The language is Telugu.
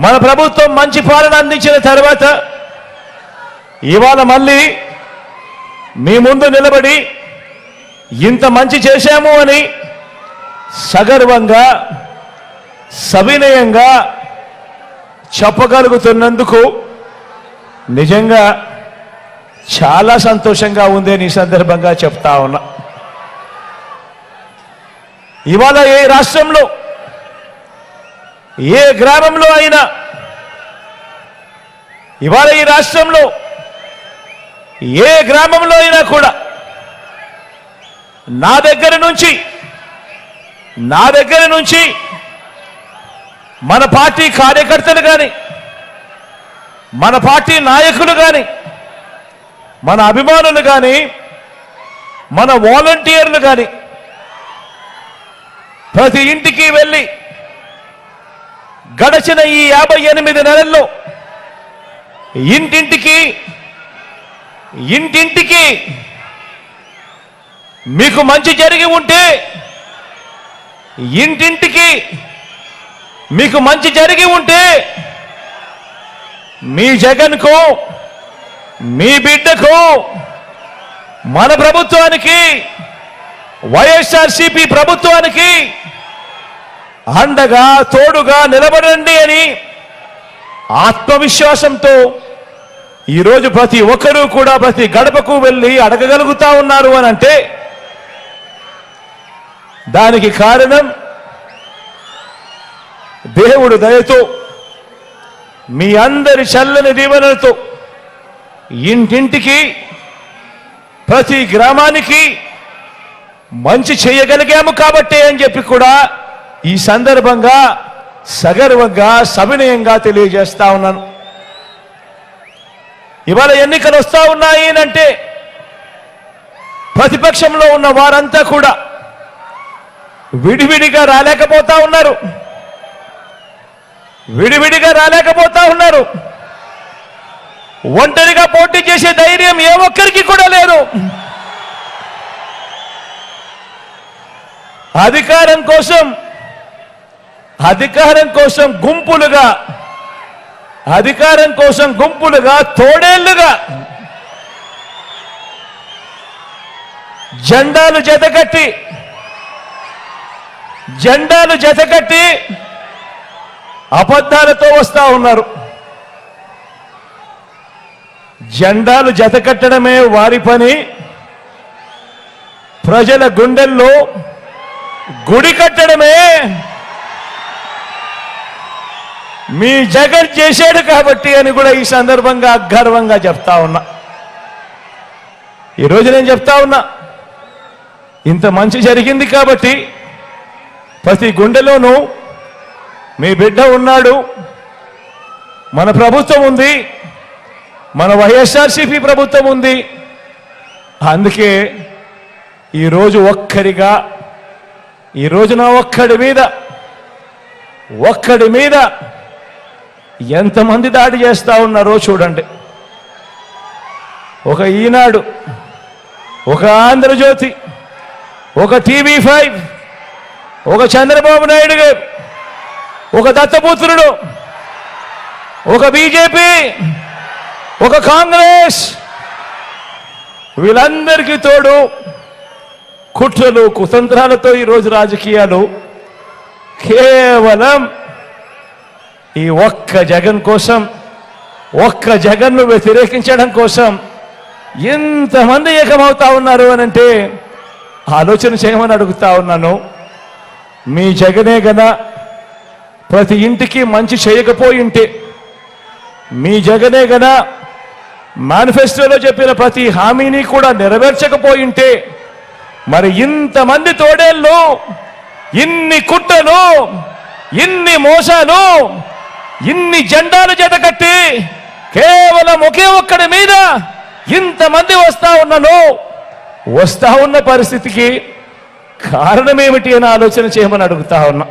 మన ప్రభుత్వం మంచి పాలన అందించిన తర్వాత ఇవాళ మళ్ళీ మీ ముందు నిలబడి ఇంత మంచి చేశాము అని సగర్వంగా సవినయంగా చెప్పగలుగుతున్నందుకు నిజంగా చాలా సంతోషంగా ఉంది అని ఈ సందర్భంగా చెప్తా ఉన్నా. ఇవాళ ఏ రాష్ట్రంలో ఏ గ్రామంలో అయినా, ఇవాళ ఈ రాష్ట్రంలో ఏ గ్రామంలో అయినా కూడా నా దగ్గర నుంచి మన పార్టీ కార్యకర్తలు కానీ, మన పార్టీ నాయకులు కానీ, మన అభిమానులు కానీ, మన వాలంటీర్లు కానీ ప్రతి ఇంటికి వెళ్ళి గడచిన ఈ 58 నెలల్లో ఇంటింటికి మీకు మంచి జరిగి ఉంటే, ఇంటింటికి మీకు మంచి జరిగి ఉంటే మీ జగన్కు, మీ బిడ్డకు, మన ప్రభుత్వానికి, వైఎస్ఆర్సీపీ ప్రభుత్వానికి అండగా తోడుగా నిలబడండి అని ఆత్మవిశ్వాసంతో ఈరోజు ప్రతి ఒక్కరూ కూడా ప్రతి గడపకు వెళ్ళి అడగగలుగుతా ఉన్నారు అని అంటే దానికి కారణం దేవుడు దయతో, మీ అందరి చల్లని దీవెనలతో ఇంటింటికి ప్రతి గ్రామానికి మంచి చేయగలిగాము కాబట్టే అని చెప్పి కూడా ఈ సందర్భంగా సగర్వంగా సవినయంగా తెలియజేస్తా ఉన్నాను. ఇవాళ ఎన్నికలు వస్తా ఉన్నాయి అంటే ప్రతిపక్షంలో ఉన్న వారంతా కూడా విడివిడిగా రాలేకపోతా ఉన్నారు. ఒంటరిగా పోటీ చేసే ధైర్యం ఏ ఒక్కరికి కూడా లేదు. అధికారం కోసం గుంపులుగా తోడేళ్లుగా జెండాలు జతకట్టి అబద్ధాలతో వస్తా ఉన్నారు. జెండాలు జతకట్టడమే వారి పని, ప్రజల గుండెల్లో గుడి కట్టడమే మీ జగన్ చేశాడు కాబట్టి అని కూడా ఈ సందర్భంగా గర్వంగా చెప్తా ఉన్నా. ఈరోజు నేను చెప్తా ఉన్నా, ఇంత మంచి జరిగింది కాబట్టి ప్రతి గుండెలోనూ మీ బిడ్డ ఉన్నాడు, మన ప్రభుత్వం ఉంది, మన వైఎస్ఆర్సీపీ ప్రభుత్వం ఉంది. అందుకే ఈరోజు నా ఒక్కడి మీద ఎంతమంది దాడి చేస్తా ఉన్నారో చూడండి. ఒక ఈనాడు, ఒక ఆంధ్రజ్యోతి, ఒక TV5, ఒక చంద్రబాబు నాయుడు గారు, ఒక దత్తపుత్రుడు, ఒక బీజేపీ, ఒక కాంగ్రెస్, వీళ్ళందరికీ తోడు కుట్రలు కుతంత్రాలతో ఈరోజు రాజకీయాలు కేవలం ఈ ఒక్క జగన్ కోసం, ఒక్క జగన్ను వ్యతిరేకించడం కోసం ఎంతమంది ఏకమవుతా ఉన్నారు అని అంటే ఆలోచన చేయమని అడుగుతా ఉన్నాను. మీ జగనే గనా ప్రతి ఇంటికి మంచి చేయకపోయింటే, మీ జగనే గనా మేనిఫెస్టోలో చెప్పిన ప్రతి హామీని కూడా నెరవేర్చకపోయింటే మరి ఇంతమంది తోడేళ్ళు, ఇన్ని కుట్రలు, ఇన్ని మోసాలు, ఇన్ని జెండాలు జతకట్టి కేవలం ఒకే ఒక్కడి మీద ఇంతమంది వస్తా ఉన్న పరిస్థితికి కారణమేమిటి అని ఆలోచన చేయమని అడుగుతా ఉన్నా.